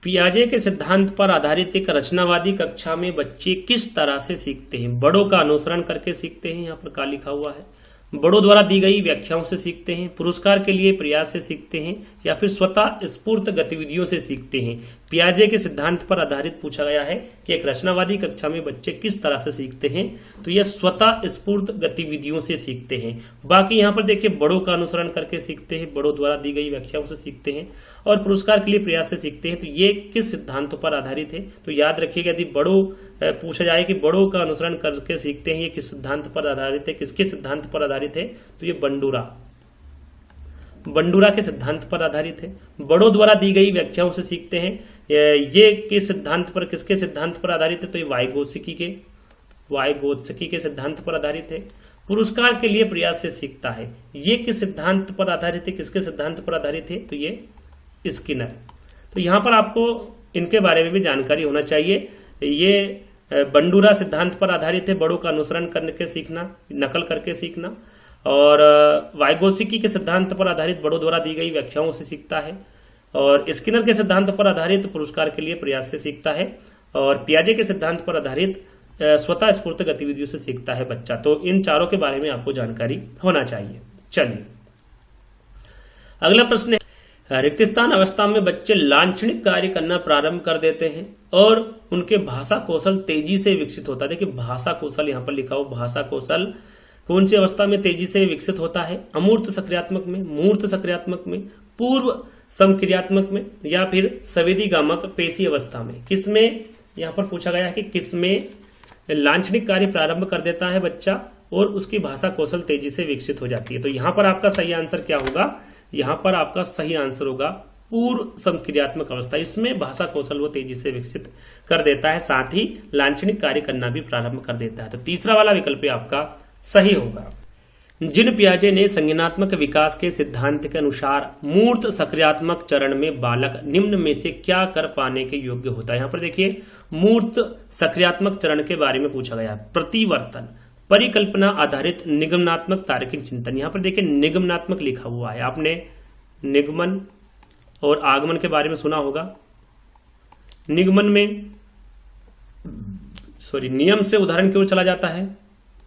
Speaker 1: पियाजे के सिद्धांत पर आधारित एक रचनावादी कक्षा में बच्चे किस तरह से सीखते हैं, बड़ों का अनुसरण करके सीखते हैं, यहाँ पर क्या लिखा हुआ है, बड़ों द्वारा दी गई व्याख्याओं से सीखते हैं, पुरस्कार के लिए प्रयास से सीखते हैं या फिर स्वतः स्फूर्त गतिविधियों से सीखते हैं। पियाजे के सिद्धांत पर आधारित पूछा गया है कि एक रचनावादी कक्षा में बच्चे किस तरह से सीखते हैं, तो यह स्वतः स्फूर्त गतिविधियों से सीखते हैं। बाकी यहाँ पर देखिए बड़ों का अनुसरण करके सीखते हैं, बड़ों द्वारा दी गई व्याख्याओं से सीखते हैं और पुरस्कार के लिए प्रयास से सीखते हैं। तो ये किस सिद्धांतों पर आधारित है, तो याद रखिएगा यदि बड़ों पूछा जाए कि बड़ों का अनुसरण करके सीखते हैं, ये किस सिद्धांत पर आधारित है, किसके सिद्धांत पर आधारित है, तो ये बंडूरा के सिद्धांत पर आधारित है। बड़ों द्वारा दी गई व्याख्याओं से सीखते हैं, ये किस सिद्धांत पर, किसके सिद्धांत पर आधारित है, तो ये वाइगोत्स्की के सिद्धांत पर आधारित है। पुरस्कार के लिए प्रयास से सीखता है, ये किस सिद्धांत पर आधारित है, किसके सिद्धांत पर आधारित है, तो ये स्किनर। तो यहां पर आपको इनके बारे में भी जानकारी होना चाहिए। ये बंडूरा सिद्धांत पर आधारित है, बड़ों का अनुसरण करके सीखना, नकल करके सीखना, और वाइगोत्स्की के सिद्धांत पर आधारित बड़ों द्वारा दी गई व्याख्याओं से सीखता है, और स्किनर के सिद्धांत पर आधारित पुरस्कार के लिए प्रयास से सीखता है, और पियाजे के सिद्धांत पर आधारित स्वतः स्फूर्त गतिविधियों से सीखता है बच्चा। तो इन चारों के बारे में आपको जानकारी होना चाहिए। चलिए अगला प्रश्न है, रिक्त स्थान अवस्था में बच्चे लांछनिक कार्य करना प्रारंभ कर देते हैं और उनके भाषा कौशल तेजी से विकसित होता है। देखिए भाषा कौशल यहाँ पर लिखा हो, भाषा कौशल कौन सी अवस्था में तेजी से विकसित होता है, अमूर्त सक्रियात्मक में, मूर्त सक्रियात्मक में, पूर्व समक्रियात्मक में या फिर संवेदीगामक पेशी अवस्था में। किसमें, यहाँ पर पूछा गया है कि किसमें लांछनिक कार्य प्रारंभ कर देता है बच्चा और उसकी भाषा कौशल तेजी से विकसित हो जाती है। तो यहाँ पर आपका सही आंसर क्या होगा, यहाँ पर आपका सही आंसर होगा पूर्व समक्रियात्मक अवस्था। इसमें भाषा कौशल वो तेजी से विकसित कर देता है, साथ ही लांछनिक कार्य करना भी प्रारंभ कर देता है। तो तीसरा वाला विकल्प आपका सही होगा। जिन पियाजे ने संज्ञानात्मक विकास के सिद्धांत के अनुसार मूर्त सक्रियात्मक चरण में बालक निम्न में से क्या कर पाने के योग्य होता है। यहाँ पर देखिए मूर्त सक्रियात्मक चरण के बारे में पूछा गया, प्रतिवर्तन, परिकल्पना आधारित निगमनात्मक तार्किक चिंतन। यहाँ पर देखिए निगमनात्मक लिखा हुआ है, आपने निगमन और आगमन के बारे में सुना होगा। निगमन में नियम से उदाहरण की ओर चला जाता है,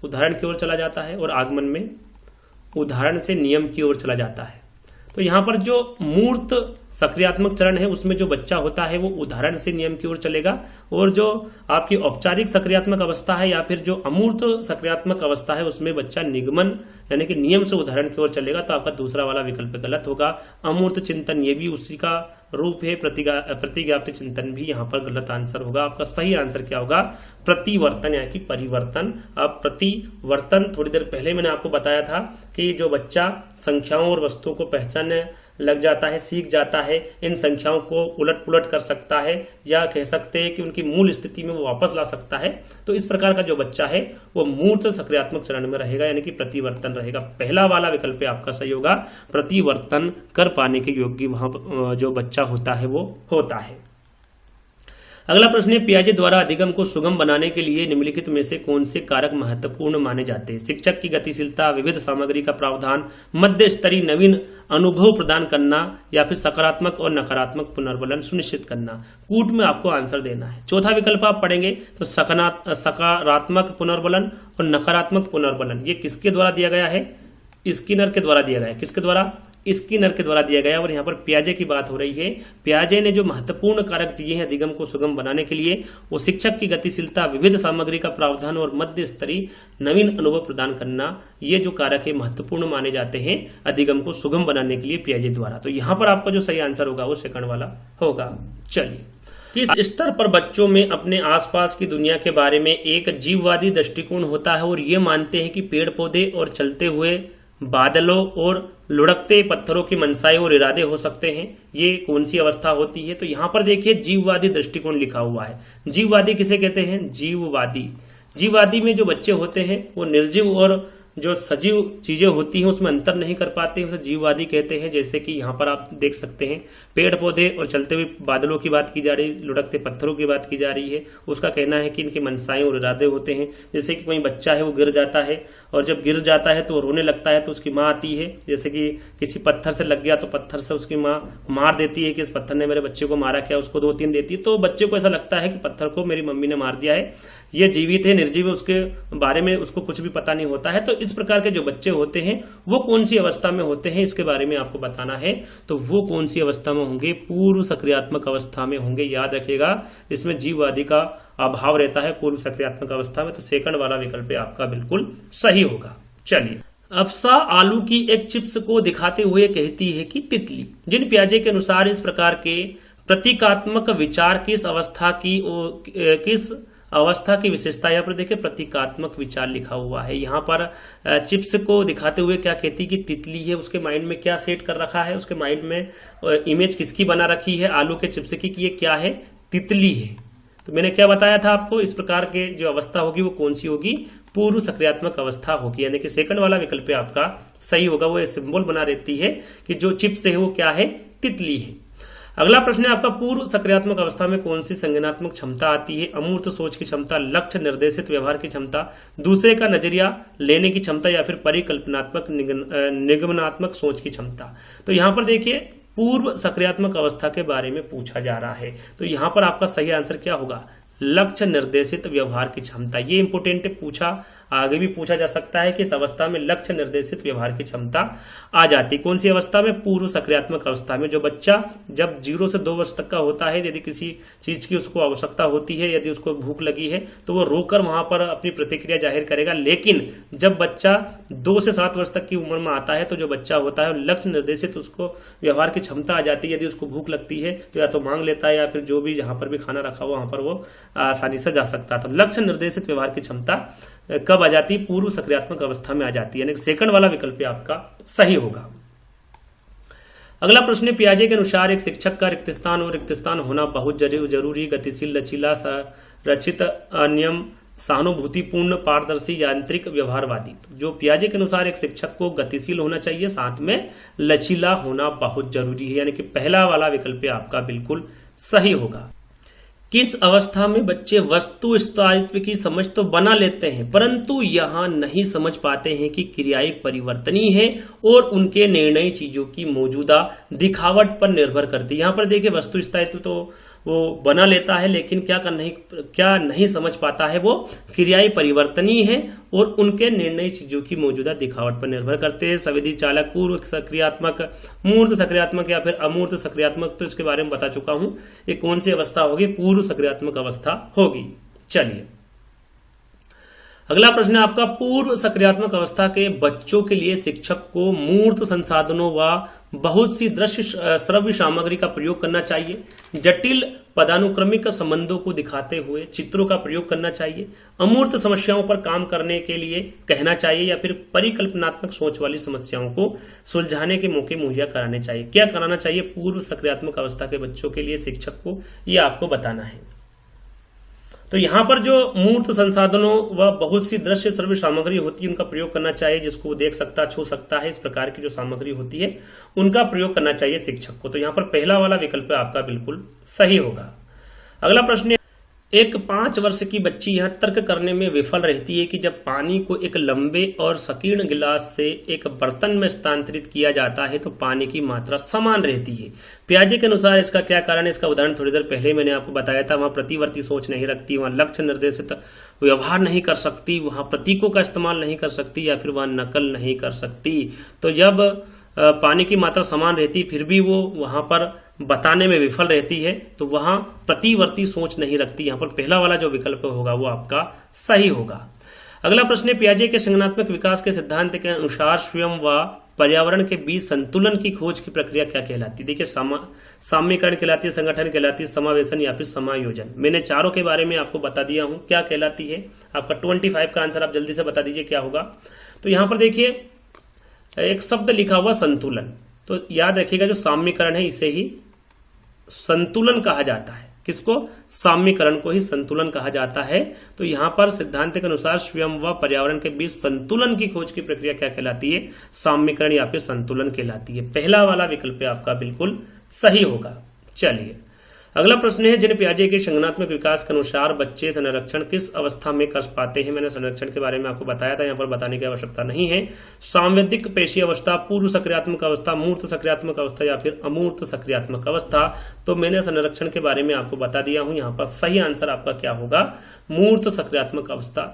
Speaker 1: उदाहरण की ओर चला जाता है, और आगमन में उदाहरण से नियम की ओर चला जाता है। तो यहाँ पर जो मूर्त सक्रियात्मक चरण है उसमें जो बच्चा होता है वो उदाहरण से नियम की ओर चलेगा, और जो आपकी औपचारिक सक्रियात्मक अवस्था है या फिर जो अमूर्त सक्रियात्मक अवस्था है उसमें बच्चा निगमन यानी कि नियम से उदाहरण की ओर चलेगा। तो आपका दूसरा वाला विकल्प गलत होगा। अमूर्त चिंतन ये भी उसी का रूप है, प्रतिज्ञाप्ति चिंतन भी यहाँ पर गलत आंसर होगा। आपका सही आंसर क्या होगा? प्रतिवर्तन यानी कि परिवर्तन। अब प्रतिवर्तन थोड़ी देर पहले मैंने आपको बताया था कि जो बच्चा संख्याओं और वस्तुओं को पहचानने लग जाता है, सीख जाता है, इन संख्याओं को उलट पुलट कर सकता है या कह सकते हैं कि उनकी मूल स्थिति में वो वापस ला सकता है, तो इस प्रकार का जो बच्चा है वो मूर्त सक्रियात्मक चरण में रहेगा यानी कि प्रतिवर्तन रहेगा। पहला वाला विकल्प आपका सही होगा। प्रतिवर्तन कर पाने के योग्य वहां जो बच्चा होता है वो होता है। अगला प्रश्न है, पियाजे द्वारा अधिगम को सुगम बनाने के लिए निम्नलिखित में से कौन से कारक महत्वपूर्ण माने जाते हैं? शिक्षक की गतिशीलता, विविध सामग्री का प्रावधान, मध्य स्तरीय नवीन अनुभव प्रदान करना या फिर सकारात्मक और नकारात्मक पुनर्बलन सुनिश्चित करना। कूट में आपको आंसर देना है। चौथा विकल्प आप पढ़ेंगे तो सकारात्मक पुनर्बलन और नकारात्मक पुनर्बलन ये किसके द्वारा दिया गया है? स्किनर के द्वारा दिया गया है। किसके द्वारा? स्किनर के द्वारा दिया गया। और यहाँ पर पियाजे की बात हो रही है। पियाजे ने जो महत्वपूर्ण कारक दिए हैं अधिगम को सुगम बनाने के लिए, वो शिक्षक की गतिशीलता, विविध सामग्री का प्रावधान और मध्य स्तरीय नवीन अनुभव प्रदान करना, ये जो कारक है महत्वपूर्ण माने जाते हैं अधिगम को सुगम बनाने के लिए पियाजे द्वारा। तो यहाँ पर आपका जो सही आंसर होगा वो सेकंड वाला होगा। चलिए, किस स्तर पर बच्चों में अपने आसपास की दुनिया के बारे में एक जीववादी दृष्टिकोण होता है और ये मानते हैं कि पेड़ पौधे और चलते हुए बादलों और लुढ़कते पत्थरों की मनसाए और इरादे हो सकते हैं? ये कौन सी अवस्था होती है? तो यहां पर देखिए जीववादी दृष्टिकोण लिखा हुआ है। जीववादी किसे कहते हैं? जीववादी। जीववादी में जो बच्चे होते हैं वो निर्जीव और जो सजीव चीजें होती हैं उसमें अंतर नहीं कर पाते हैं, उसे जीववादी कहते हैं। जैसे कि यहाँ पर आप देख सकते हैं पेड़ पौधे और चलते हुए बादलों की बात की जा रही है, लुढ़कते पत्थरों की बात की जा रही है। उसका कहना है कि इनके मनसाएं और इरादे होते हैं। जैसे कि कोई बच्चा है वो गिर जाता है और जब गिर जाता है तो वो रोने लगता है तो उसकी माँ आती है। जैसे कि किसी पत्थर से लग गया तो पत्थर से उसकी माँ मार देती है कि इस पत्थर ने मेरे बच्चे को मारा क्या, उसको 2-3 देती है। तो बच्चे को ऐसा लगता है कि पत्थर को मेरी मम्मी ने मार दिया है, ये जीवित है निर्जीव है, उसके बारे में उसको कुछ भी पता नहीं होता है। तो इस प्रकार के जो बच्चे होते हैं वो कौन सी अवस्था में होते हैं इसके बारे में आपको बताना है। तो वो कौन सी अवस्था में होंगे? पूर्व सक्रियात्मक अवस्था में होंगे। याद रखिएगा, इसमें जीववादी का अभाव रहता है पूर्व सक्रियात्मक अवस्था में। तो सेकंड वाला विकल्प आपका बिल्कुल सही होगा। चलिए, अफसा आलू की एक चिप्स को दिखाते हुए कहती है कि तितली। जिन पियाजे के अनुसार इस प्रकार के प्रतीकात्मक विचार किस अवस्था की विशेषता, यहाँ पर देखिए प्रतीकात्मक विचार लिखा हुआ है। यहाँ पर चिप्स को दिखाते हुए क्या कहती कि तितली है। उसके माइंड में क्या सेट कर रखा है? उसके माइंड में इमेज किसकी बना रखी है? आलू के चिप्स की, कि ये क्या है? तितली है। तो मैंने क्या बताया था आपको, इस प्रकार के जो अवस्था होगी वो कौन सी होगी? पूर्व सक्रियात्मक अवस्था होगी। यानी कि सेकंड वाला विकल्प आपका सही होगा। वो सिंबल बना रहती है कि जो चिप्स है वो क्या है? तितली है। अगला प्रश्न है आपका, पूर्व सक्रियात्मक अवस्था में कौन सी संज्ञानात्मक क्षमता आती है? अमूर्त सोच की क्षमता, लक्ष्य निर्देशित व्यवहार की क्षमता, दूसरे का नजरिया लेने की क्षमता या फिर परिकल्पनात्मक निगमनात्मक सोच की क्षमता। तो यहाँ पर देखिए पूर्व सक्रियात्मक अवस्था के बारे में पूछा जा रहा है। तो यहाँ पर आपका सही आंसर क्या होगा? लक्ष्य निर्देशित व्यवहार की क्षमता। ये इंपोर्टेंट है, पूछा आगे भी पूछा जा सकता है कि इस अवस्था में लक्ष्य निर्देशित व्यवहार की क्षमता आ जाती। कौन सी अवस्था में? पूर्व सक्रियात्मक अवस्था में। जो बच्चा जब 0 से 2 वर्ष तक का होता है, यदि किसी चीज की उसको आवश्यकता होती है, यदि उसको भूख लगी है तो वो रोकर वहां पर अपनी प्रतिक्रिया जाहिर करेगा। लेकिन जब बच्चा 2 से 7 वर्ष तक की उम्र में आता है तो जो बच्चा होता है लक्ष्य निर्देशित उसको व्यवहार की क्षमता आ जाती है। यदि उसको भूख लगती है तो या तो मांग लेता है या फिर जो भी जहां पर भी खाना रखा हुआ वहां पर वो आसानी से जा सकता है। तो लक्ष्य निर्देशित व्यवहार की क्षमता कब आ जाती है? पूर्व सक्रियात्मक अवस्था में आ जाती है। यानी सेकंड वाला विकल्प आपका सही होगा। अगला प्रश्न, पियाजे के अनुसार एक शिक्षक का रिक्त स्थान होना बहुत जरूरी, गतिशील, लचीला, रचित, अनियम, सहानुभूतिपूर्ण, पारदर्शी, यांत्रिक, व्यवहारवादी। तो जो पियाजे के अनुसार एक शिक्षक को गतिशील होना चाहिए, साथ में लचीला होना बहुत जरूरी है। यानी कि पहला वाला विकल्प आपका बिल्कुल सही होगा। किस अवस्था में बच्चे वस्तु स्थायित्व की समझ तो बना लेते हैं परंतु यहां नहीं समझ पाते हैं कि क्रियाएं परिवर्तनीय है और उनके निर्णय चीजों की मौजूदा दिखावट पर निर्भर करती है। यहां पर देखिए वस्तु स्थायित्व तो वो बना लेता है, लेकिन क्या नहीं समझ पाता है वो क्रियाएं परिवर्तनीय है और उनके निर्णय चीजों की मौजूदा दिखावट पर निर्भर करते हैं। संवेदी चालक, पूर्व सक्रियात्मक, मूर्त सक्रियात्मक या फिर अमूर्त सक्रियात्मक, तो इसके बारे में बता चुका हूं। ये कौन सी अवस्था होगी? पूर्व सक्रियात्मक अवस्था होगी। चलिए अगला प्रश्न है आपका, पूर्व सक्रियात्मक अवस्था के बच्चों के लिए शिक्षक को मूर्त संसाधनों व बहुत सी दृश्य श्रव्य सामग्री का प्रयोग करना चाहिए। जटिल पदानुक्रमिक संबंधों को दिखाते हुए चित्रों का प्रयोग करना चाहिए। अमूर्त समस्याओं पर काम करने के लिए कहना चाहिए या फिर परिकल्पनात्मक सोच वाली समस्याओं को सुलझाने के मौके मुहैया कराने चाहिए। क्या कराना चाहिए पूर्व सक्रियात्मक अवस्था के बच्चों के लिए शिक्षक को, ये आपको बताना है। तो यहाँ पर जो मूर्त संसाधनों व बहुत सी दृश्य श्रव्य सामग्री होती है उनका प्रयोग करना चाहिए, जिसको वो देख सकता, छू सकता है, इस प्रकार की जो सामग्री होती है उनका प्रयोग करना चाहिए शिक्षक को। तो यहाँ पर पहला वाला विकल्प आपका बिल्कुल सही होगा। अगला प्रश्न, एक 5 वर्ष की बच्ची यह तर्क करने में विफल रहती है कि जब पानी को एक लंबे और संकीर्ण गिलास से एक बर्तन में स्थानांतरित किया जाता है तो पानी की मात्रा समान रहती है। पियाजे के अनुसार इसका क्या कारण है? इसका उदाहरण थोड़ी देर पहले मैंने आपको बताया था। वहां प्रतिवर्ती सोच नहीं रखती, वहां लक्ष्य निर्देशित व्यवहार नहीं कर सकती, वहां प्रतीकों का इस्तेमाल नहीं कर सकती या फिर वहां नकल नहीं कर सकती। तो जब पानी की मात्रा समान रहती फिर भी वो वहां पर बताने में विफल रहती है, तो वहां प्रतिवर्ती सोच नहीं रखती। यहां पर पहला वाला जो विकल्प होगा वो आपका सही होगा। अगला प्रश्न है, पियाजे के संज्ञानात्मक विकास के सिद्धांत के अनुसार स्वयं व पर्यावरण के बीच संतुलन की खोज की प्रक्रिया क्या कहलाती है? देखिए, साम्यीकरण कहलाती है, संगठन कहलाती है, समावेशन या फिर समायोजन। मैंने चारों के बारे में आपको बता दिया हूं क्या कहलाती है। आपका 25 का आंसर आप जल्दी से बता दीजिए क्या होगा। तो यहां पर देखिए एक शब्द लिखा हुआ संतुलन, तो याद रखिएगा जो साम्यीकरण है इसे ही संतुलन कहा जाता है। किसको? साम्यीकरण को ही संतुलन कहा जाता है। तो यहां पर सिद्धांत के अनुसार स्वयं व पर्यावरण के बीच संतुलन की खोज की प्रक्रिया क्या कहलाती है? साम्यीकरण या फिर संतुलन कहलाती है। पहला वाला विकल्प आपका बिल्कुल सही होगा। चलिए अगला प्रश्न है, जिन पियाजे के संज्ञानात्मक विकास के अनुसार बच्चे संरक्षण किस अवस्था में कर पाते हैं? मैंने संरक्षण के बारे में आपको बताया था, यहाँ पर बताने की आवश्यकता नहीं है। सांवेदिक पेशीय अवस्था, पूर्व सक्रियात्मक अवस्था, मूर्त सक्रियात्मक अवस्था या फिर अमूर्त सक्रियात्मक अवस्था। तो मैंने संरक्षण के बारे में आपको बता दिया हूं। यहाँ पर सही आंसर आपका क्या होगा? मूर्त सक्रियात्मक अवस्था,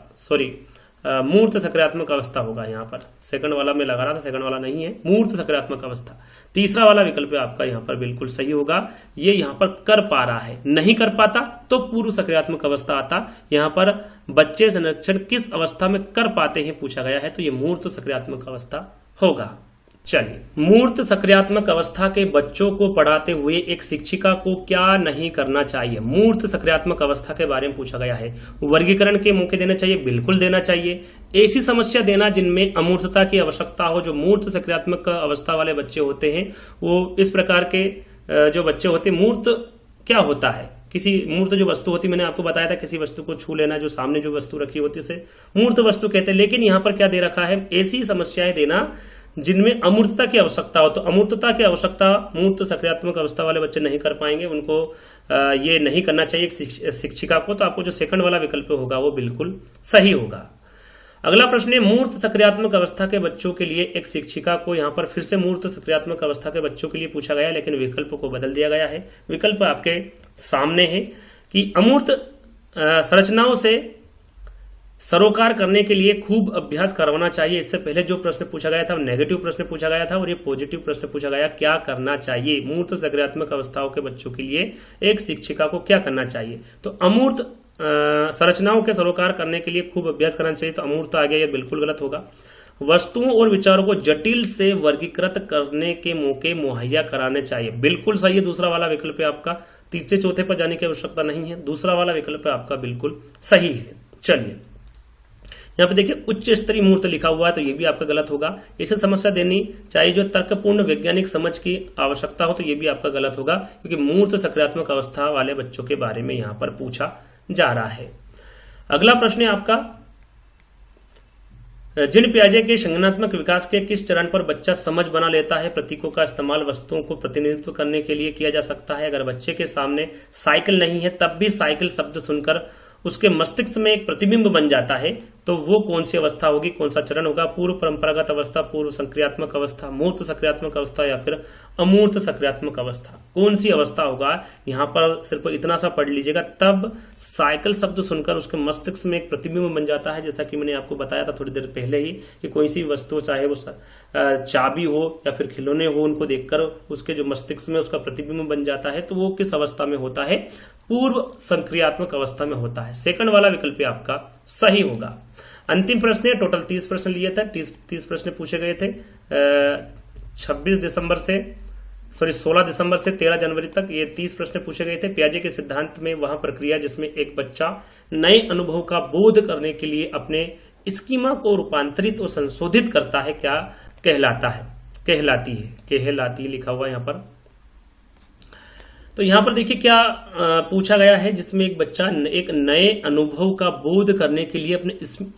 Speaker 1: मूर्त सकारात्मक अवस्था होगा। यहाँ पर सेकंड वाला में लगा रहा था, सेकंड वाला नहीं है, मूर्त सकारात्मक अवस्था। तीसरा वाला विकल्प आपका यहाँ पर बिल्कुल सही होगा। ये यहाँ पर कर पा रहा है, नहीं कर पाता तो पूर्व सकारात्मक अवस्था आता। यहाँ पर बच्चे संरक्षण किस अवस्था में कर पाते हैं पूछा गया है, तो ये मूर्त सकारात्मक अवस्था होगा। चलिए, मूर्त सक्रियात्मक अवस्था के बच्चों को पढ़ाते हुए एक शिक्षिका को क्या नहीं करना चाहिए? मूर्त सक्रियात्मक अवस्था के बारे में पूछा गया है। वर्गीकरण के मौके देना चाहिए, बिल्कुल देना चाहिए। ऐसी समस्या देना जिनमें अमूर्तता की आवश्यकता हो। जो मूर्त सक्रियात्मक अवस्था वाले बच्चे होते हैं वो इस प्रकार के जो बच्चे होते हैं, मूर्त क्या होता है? किसी मूर्त जो वस्तु होती, मैंने आपको बताया था, किसी वस्तु को छू लेना, जो सामने जो वस्तु रखी होती है मूर्त वस्तु कहते हैं। लेकिन यहाँ पर क्या दे रखा है? ऐसी समस्याएं देना जिनमें अमूर्तता की आवश्यकता हो। तो अमूर्तता की आवश्यकता मूर्त सक्रियात्मक अवस्था वाले बच्चे नहीं कर पाएंगे, उनको ये नहीं करना चाहिए शिक्षिका को। तो आपको जो सेकंड वाला विकल्प होगा वो बिल्कुल सही होगा। अगला प्रश्न है, मूर्त सक्रियात्मक अवस्था के बच्चों के लिए एक शिक्षिका को, यहाँ पर फिर से मूर्त सक्रियात्मक अवस्था के बच्चों के लिए पूछा गया, लेकिन विकल्प को बदल दिया गया है। विकल्प आपके सामने है कि अमूर्त संरचनाओं से सरोकार करने के लिए खूब अभ्यास करवाना चाहिए। इससे पहले जो प्रश्न पूछा गया था वो नेगेटिव प्रश्न पूछा गया था और ये पॉजिटिव प्रश्न पूछा गया, क्या करना चाहिए? मूर्त सक्रियात्मक अवस्थाओं के बच्चों के लिए एक शिक्षिका को क्या करना चाहिए? तो अमूर्त संरचनाओं के सरोकार करने के लिए खूब अभ्यास करना चाहिए। तो अमूर्त आ गया, ये बिल्कुल गलत होगा। वस्तुओं और विचारों को जटिल से वर्गीकृत करने के मौके मुहैया कराने चाहिए, बिल्कुल सही है। दूसरा वाला विकल्प आपका, तीसरे चौथे पर जाने की आवश्यकता नहीं है। दूसरा वाला विकल्प आपका बिल्कुल सही है। चलिए, यहाँ पे देखिए उच्च स्तरीय मूर्त लिखा हुआ है, तो ये भी आपका गलत होगा। इसे समस्या देनी चाहिए जो तर्कपूर्ण वैज्ञानिक समझ की आवश्यकता हो, तो ये भी आपका गलत होगा, क्योंकि मूर्त सकारात्मक अवस्था वाले बच्चों के बारे में यहाँ पर पूछा जा रहा है। अगला प्रश्न है आपका, जिन पियाजे के संज्ञानात्मक विकास के किस चरण पर बच्चा समझ बना लेता है? प्रतीकों का इस्तेमाल वस्तुओं को प्रतिनिधित्व करने के लिए किया जा सकता है। अगर बच्चे के सामने साइकिल नहीं है तब भी साइकिल शब्द सुनकर उसके मस्तिष्क में एक प्रतिबिंब बन जाता है, तो वो कौन सी अवस्था होगी, कौन सा चरण होगा, पूर्व परंपरागत अवस्था, पूर्व संक्रियात्मक अवस्था, मूर्त सक्रियात्मक अवस्था या फिर अमूर्त सक्रियात्मक अवस्था, कौन सी अवस्था होगा। यहाँ पर सिर्फ इतना सा पढ़ लीजिएगा, तब साइकिल शब्द सुनकर उसके मस्तिष्क में एक प्रतिबिंब बन जाता है। जैसा कि मैंने आपको बताया था थोड़ी देर पहले ही कि कोई सी वस्तु, चाहे वो चाबी हो या फिर खिलौने हो, उनको देखकर उसके जो मस्तिष्क में उसका प्रतिबिंब बन जाता है, तो वो किस अवस्था में होता है, पूर्व संक्रियात्मक अवस्था में होता है। सेकंड वाला विकल्प आपका सही होगा। अंतिम प्रश्न है, टोटल 30 प्रश्न लिए थे, 30 प्रश्न पूछे गए थे 16 दिसंबर से 13 जनवरी तक ये 30 प्रश्न पूछे गए थे। पियाजे के सिद्धांत में वह प्रक्रिया जिसमें एक बच्चा नए अनुभव का बोध करने के लिए अपने स्कीमा को रूपांतरित और संशोधित करता है, क्या कहलाती लिखा हुआ यहाँ पर। तो यहां पर देखिए क्या पूछा गया है, जिसमें एक बच्चा एक नए अनुभव का बोध करने के लिए अपने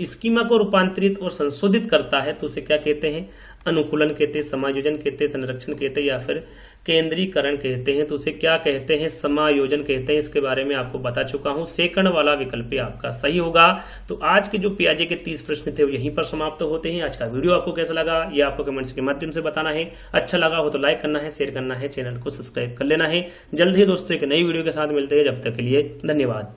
Speaker 1: स्कीमा को रूपांतरित और संशोधित करता है, तो उसे क्या कहते हैं, अनुकूलन कहते हैं, समायोजन कहते हैं, संरक्षण कहते हैं या फिर केंद्रीकरण कहते हैं। तो उसे क्या कहते हैं, समायोजन कहते हैं। इसके बारे में आपको बता चुका हूं। सेकंड वाला विकल्प आपका सही होगा। तो आज के जो पियाजे के 30 प्रश्न थे वो यहीं पर समाप्त होते हैं। आज का वीडियो आपको कैसा लगा ये आपको कमेंट्स के माध्यम से बताना है। अच्छा लगा हो तो लाइक करना है, शेयर करना है, चैनल को सब्सक्राइब कर लेना है। जल्द ही दोस्तों एक नई वीडियो के साथ मिलते हैं, जब तक के लिए धन्यवाद।